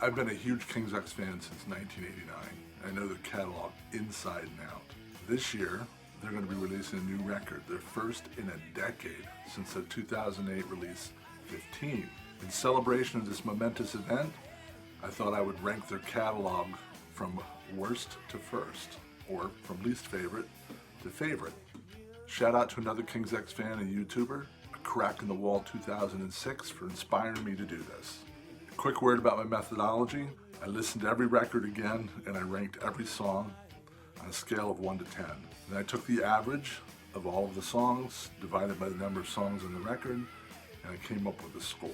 I've been a huge King's X fan since 1989. I know their catalog inside and out. This year, they're going to be releasing a new record, their first in a decade since their 2008 release, 15. In celebration of this momentous event, I thought I would rank their catalog from worst to first, or from least favorite to favorite. Shout out to another King's X fan and YouTuber, A Crack in the Wall 2006, for inspiring me to do this. A quick word about my methodology. I listened to every record again and I ranked every song on a scale of 1 to 10. And I took the average of all of the songs, divided by the number of songs on the record, and I came up with a score.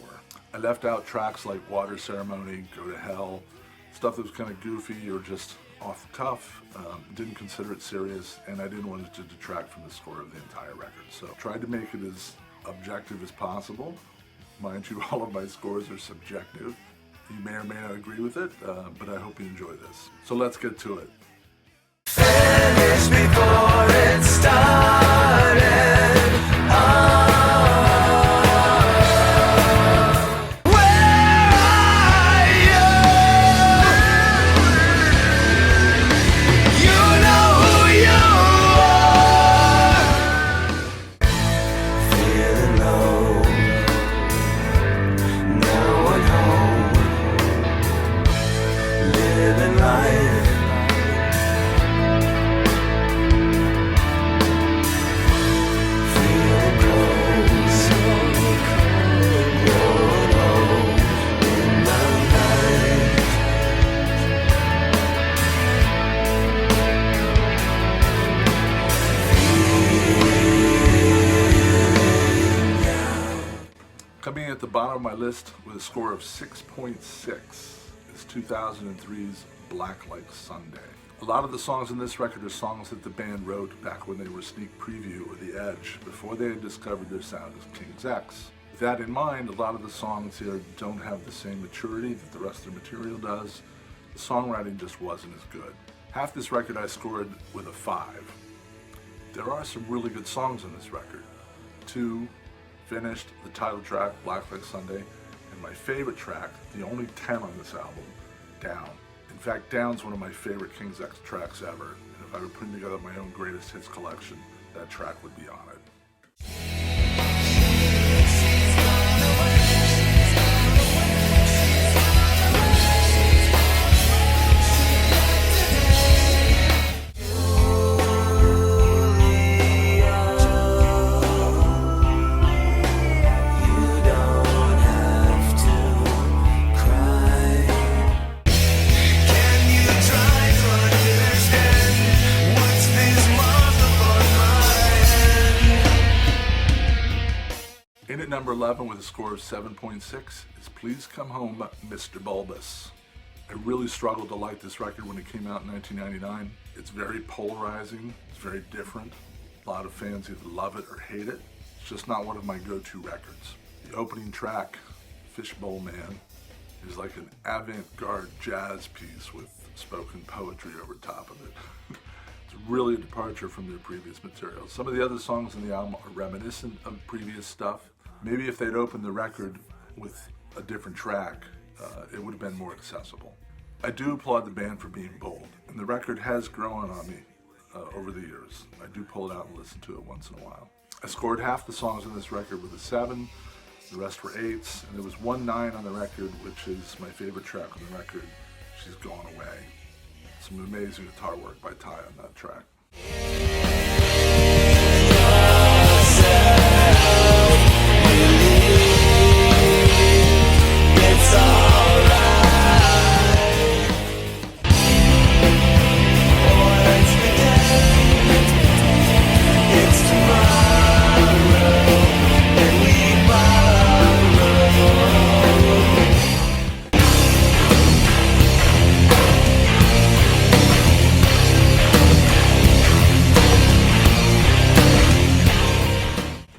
I left out tracks like Water Ceremony, Go to Hell, stuff that was kind of goofy or just off the cuff, didn't consider it serious, and I didn't want it to detract from the score of the entire record. So tried to make it as objective as possible. Mind you, all of my scores are subjective. You may or may not agree with it, but I hope you enjoy this. So let's get to it. Finish before it started. Coming at the bottom of my list with a score of 6.6 is 2003's Black Like Sunday. A lot of the songs in this record are songs that the band wrote back when they were Sneak Preview or The Edge, before they had discovered their sound as King's X. With that in mind, a lot of the songs here don't have the same maturity that the rest of the material does. The songwriting just wasn't as good. Half this record I scored with a 5. There are some really good songs on this record. 2, Finished, the title track, Black Like Sunday, and my favorite track, the only 10 on this album, Down. In fact, Down's one of my favorite King's X tracks ever, and if I were putting together my own greatest hits collection, that track would be on it. In at number 11 with a score of 7.6 is Please Come Home, Mr. Bulbous. I really struggled to like this record when it came out in 1999. It's very polarizing, it's very different. A lot of fans either love it or hate it. It's just not one of my go-to records. The opening track, Fishbowl Man, is like an avant-garde jazz piece with spoken poetry over top of it. It's really a departure from their previous material. Some of the other songs in the album are reminiscent of previous stuff. Maybe if they'd opened the record with a different track, it would have been more accessible. I do applaud the band for being bold, and the record has grown on me over the years. I do pull it out and listen to it once in a while. I scored half the songs on this record with a 7, the rest were 8s, and there was one 9 on the record, which is my favorite track on the record, She's Gone Away. Some amazing guitar work by Ty on that track.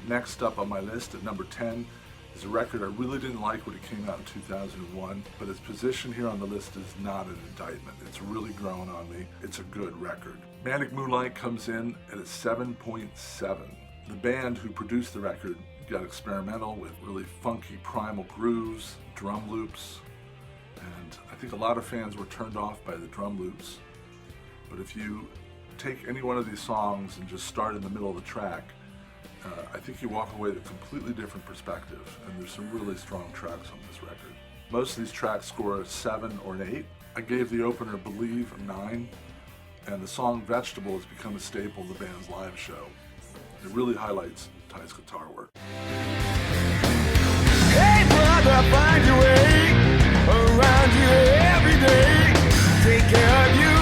Next up on my list at number 10 is a record I really didn't like when it came out in 2001, but its position here on the list is not an indictment. It's really grown on me. It's a good record. Manic Moonlight comes in at a 7.7. The band who produced the record got experimental with really funky primal grooves, drum loops, and I think think a lot of fans were turned off by the drum loops, but if you take any one of these songs and just start in the middle of the track, I think you walk away with a completely different perspective, and there's some really strong tracks on this record. Most of these tracks score a 7 or an 8. I gave the opener Believe a 9, and the song Vegetable has become a staple of the band's live show. It really highlights Ty's guitar work. Hey brother, find your way around you every day. Take care of you.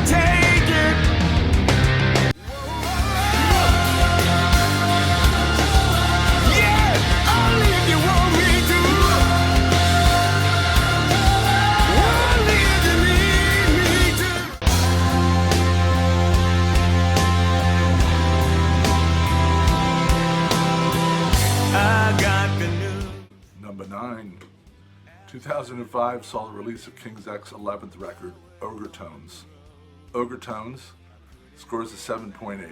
Take it. Yeah, only if you want me to. Only if you need me to. I got the news. Number 9. 2005 saw the release of King's X's 11th record, Ogre Tones. Ogre Tones scores a 7.8.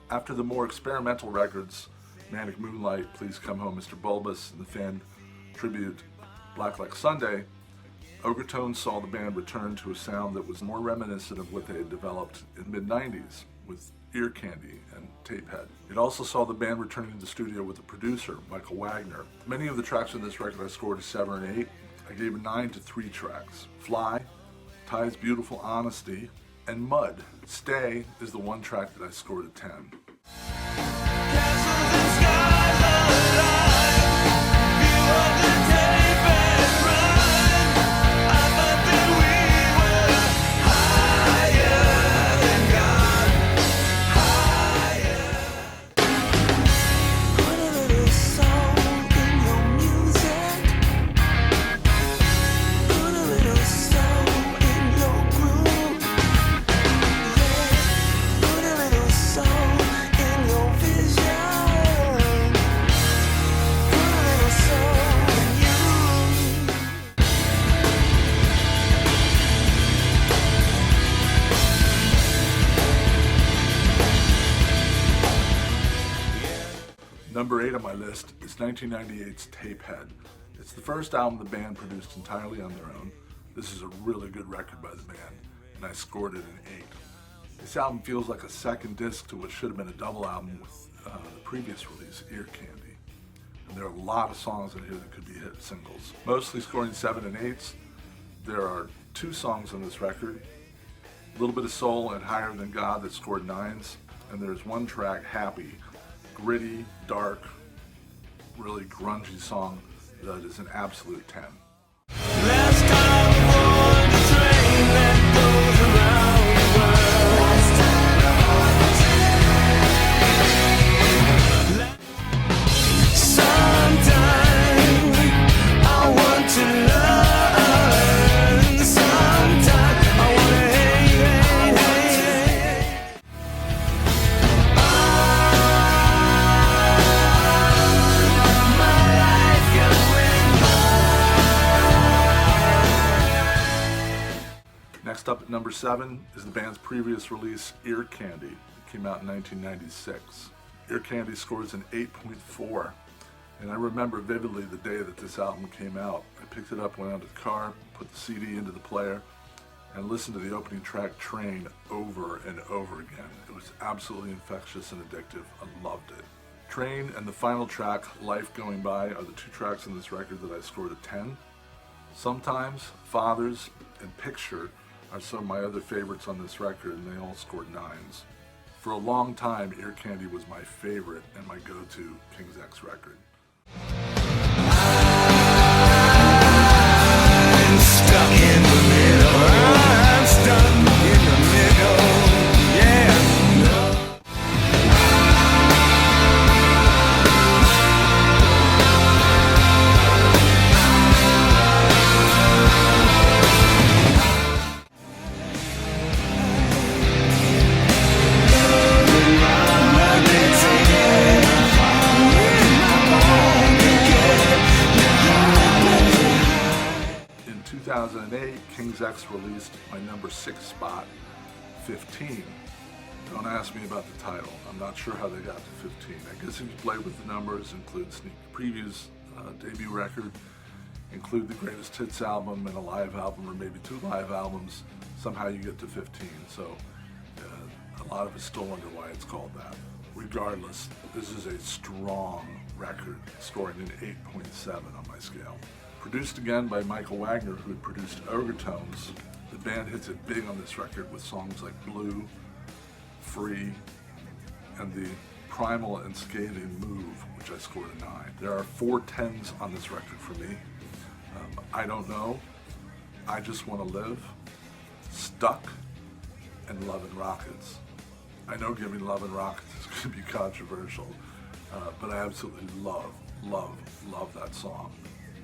After the more experimental records, Manic Moonlight, Please Come Home Mr. Bulbous, and the fan tribute Black Like Sunday, Ogre Tones saw the band return to a sound that was more reminiscent of what they had developed in the mid-90s with Ear Candy and Tapehead. It also saw the band returning to the studio with a producer, Michael Wagner. Many of the tracks on this record I scored a 7 and 8. I gave a 9 to 3 tracks. Fly, Ty's Beautiful Honesty, and Mud. Stay is the one track that I scored a 10. Number 8 on my list is 1998's Tapehead. It's the first album the band produced entirely on their own. This is a really good record by the band, and I scored it an 8. This album feels like a second disc to what should have been a double album with the previous release, Ear Candy. And there are a lot of songs in here that could be hit singles. Mostly scoring 7 and 8s. There are 2 songs on this record, A Little Bit of Soul and Higher Than God, that scored 9s. And there's one track, Happy, gritty, dark, really grungy song that is an absolute 10. Last time on the train that goes around the world. Last time on the train. Sometime I want to learn. Sometime I want to Next up at number 7 is the band's previous release, Ear Candy. It came out in 1996. Ear Candy scores an 8.4, and I remember vividly the day that this album came out. I picked it up, went out to the car, put the CD into the player, and listened to the opening track, Train, over and over again. It was absolutely infectious and addictive. I loved it. Train and the final track, Life Going By, are the 2 tracks on this record that I scored a 10. Sometimes, Fathers, and Picture are some of my other favorites on this record, and they all scored 9s. For a long time, Ear Candy was my favorite and my go-to King's X record. I'm stuck in the middle. I'm stuck in the middle. Yeah. In 2008, King's X released my number 6 spot, 15. Don't ask me about the title. I'm not sure how they got to 15. I guess if you play with the numbers, include sneak previews, debut record, include the greatest hits album and a live album, or maybe 2 live albums, somehow you get to 15. So a lot of us still wonder why it's called that. Regardless, this is a strong record, scoring an 8.7 on my scale. Produced again by Michael Wagner, who had produced Ogre Tones, the band hits it big on this record with songs like Blue, Free, and the primal and scathing Move, which I scored a 9. There are 4 10s on this record for me. I Don't Know, I Just Want to Live, Stuck, and Lovin' Rockets. I know giving Lovin' Rockets is going to be controversial, but I absolutely love that song.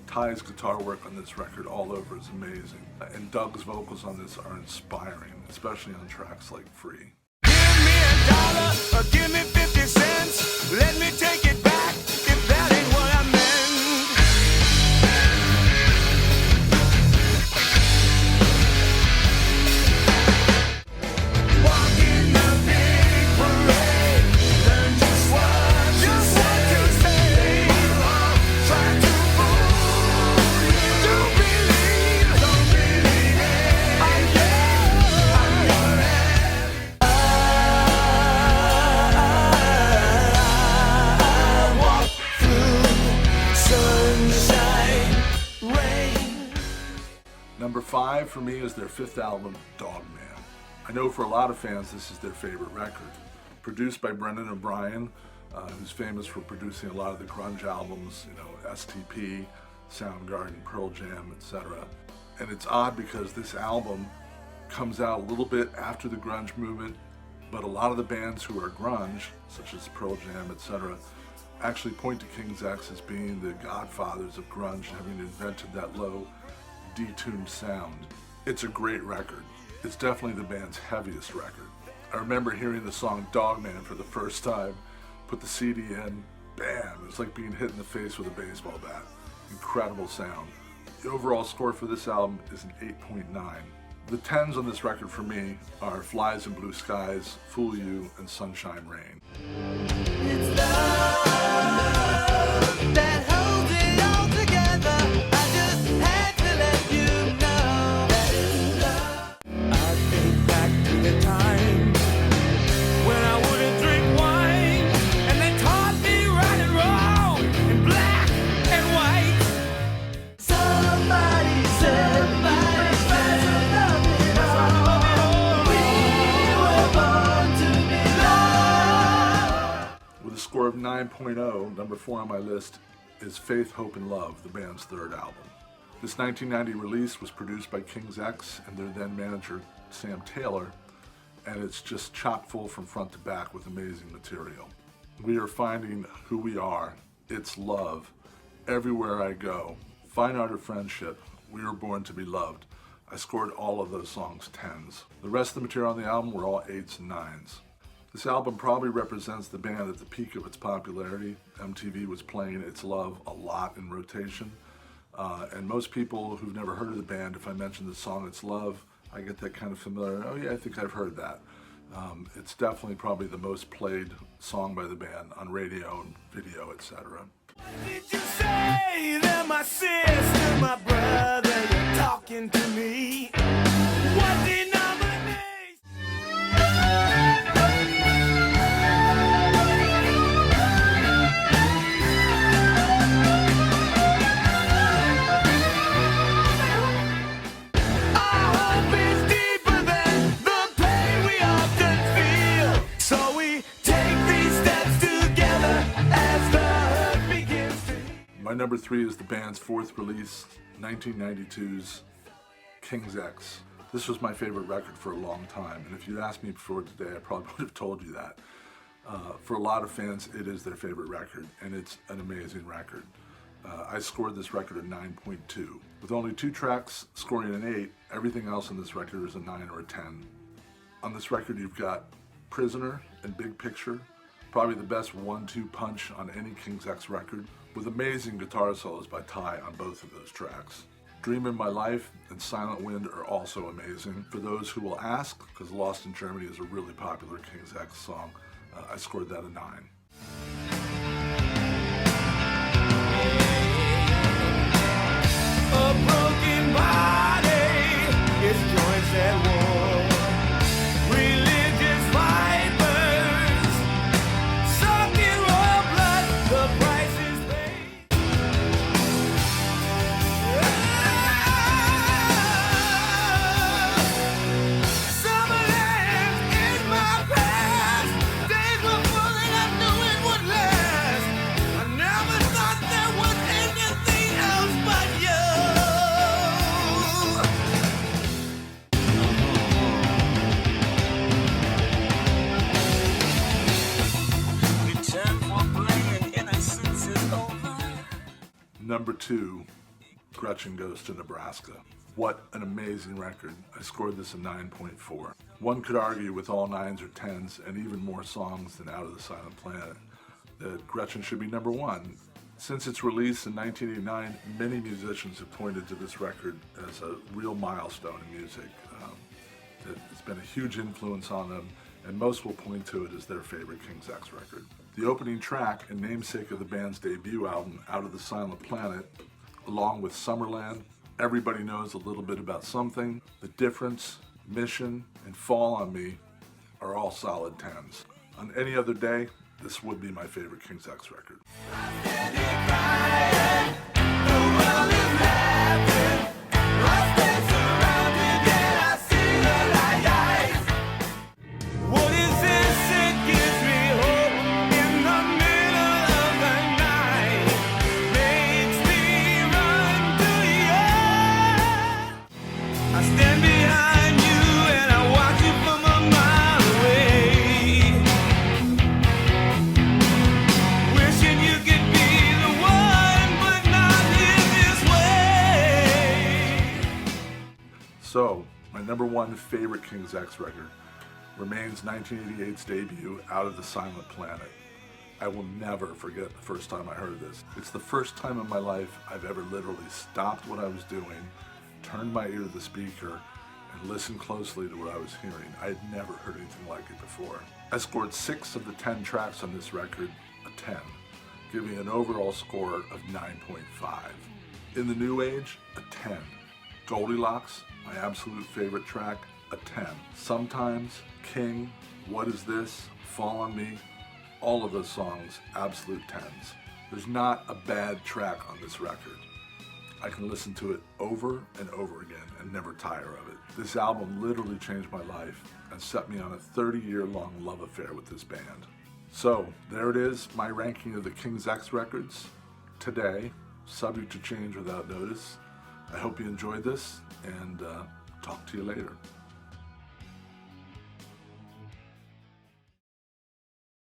Ty's guitar work on this record all over is amazing, and Doug's vocals on this are inspiring, especially on tracks like Free. Give me $1 or give me 50 cents. Let me take it back if that ain't what I meant. Walk in the big parade, learn just what to say. Try to fool you. Don't believe it. I'm your Number 5 for me is their 5th album, Dog Man. I know for a lot of fans this is their favorite record. Produced by Brendan O'Brien, who's famous for producing a lot of the grunge albums, STP, Soundgarden, Pearl Jam, etc. And it's odd because this album comes out a little bit after the grunge movement, but a lot of the bands who are grunge, such as Pearl Jam, etc., actually point to King's X as being the godfathers of grunge, having invented that low, detuned sound. It's a great record. It's definitely the band's heaviest record. I remember hearing the song Dog Man for the first time, put the CD in, bam, it's like being hit in the face with a baseball bat. Incredible sound. The overall score for this album is an 8.9. The 10s on this record for me are Flies in Blue Skies, Fool You, and Sunshine Rain. It's love that holds it all together. I just had to let you know that it's love. I think back to the time when I wouldn't drink wine, and they taught me right and wrong, and black and white. Somebody said, With a score of 9.0, number 4 on my list is Faith, Hope, and Love, the band's 3rd album. This 1990 release was produced by King's X and their then manager Sam Taylor, and it's just chock full from front to back with amazing material. We are finding who we are, it's love, everywhere I go, fine art of friendship, we were born to be loved. I scored all of those songs 10s. The rest of the material on the album were all 8s and 9s. This album probably represents the band at the peak of its popularity. MTV was playing It's Love a lot in rotation. And most people who've never heard of the band, if I mention the song It's Love, I get that kind of familiar, oh yeah, I think I've heard that. It's definitely probably the most played song by the band on radio and video, etc. did you say that my sister, my brother, you're talking to me? What denomination? Our hope is deeper than the pain we often feel. So we take these steps together as the hurt begins to heal. My number 3 is the band's 4th release, 1992's King's X. This was my favorite record for a long time, and if you'd asked me before today, I probably would have told you that. For a lot of fans, it is their favorite record, and it's an amazing record. I scored this record a 9.2. With only 2 tracks scoring an 8, everything else on this record is a 9 or a 10. On this record, you've got Prisoner and Big Picture, probably the best 1-2 punch on any King's X record, with amazing guitar solos by Ty on both of those tracks. Dream in My Life and Silent Wind are also amazing. For those who will ask, because Lost in Germany is a really popular King's X song, I scored that a 9. number 2, Gretchen Goes to Nebraska. What an amazing record. I scored this a 9.4. One could argue with all 9s or 10s and even more songs than Out of the Silent Planet that Gretchen should be number 1. Since its release in 1989, many musicians have pointed to this record as a real milestone in music. It's been a huge influence on them, and most will point to it as their favorite King's X record. The opening track and namesake of the band's debut album, Out of the Silent Planet, along with Summerland, Everybody Knows a Little Bit About Something, The Difference, Mission, and Fall on Me are all solid 10s. On any other day, this would be my favorite King's X record. What is this that gives me hope in the middle of the night? Makes me run to you. I stand behind you and I watch you from a mile away. Wishing you could be the one, but not live this way. So, my number 1 favorite King's X record remains 1988's debut, Out of the Silent Planet. I will never forget the first time I heard this. It's the first time in my life I've ever literally stopped what I was doing, turned my ear to the speaker, and listened closely to what I was hearing. I had never heard anything like it before. I scored 6 of the 10 tracks on this record a 10, giving an overall score of 9.5. In the New Age, a 10. Goldilocks, my absolute favorite track, a 10. Sometimes, King, What Is This, Fall on Me, all of those songs, absolute 10s. There's not a bad track on this record. I can listen to it over and over again and never tire of it. This album literally changed my life and set me on a 30-year-long love affair with this band. So, there it is, my ranking of the King's X records today, subject to change without notice. I hope you enjoyed this, and talk to you later.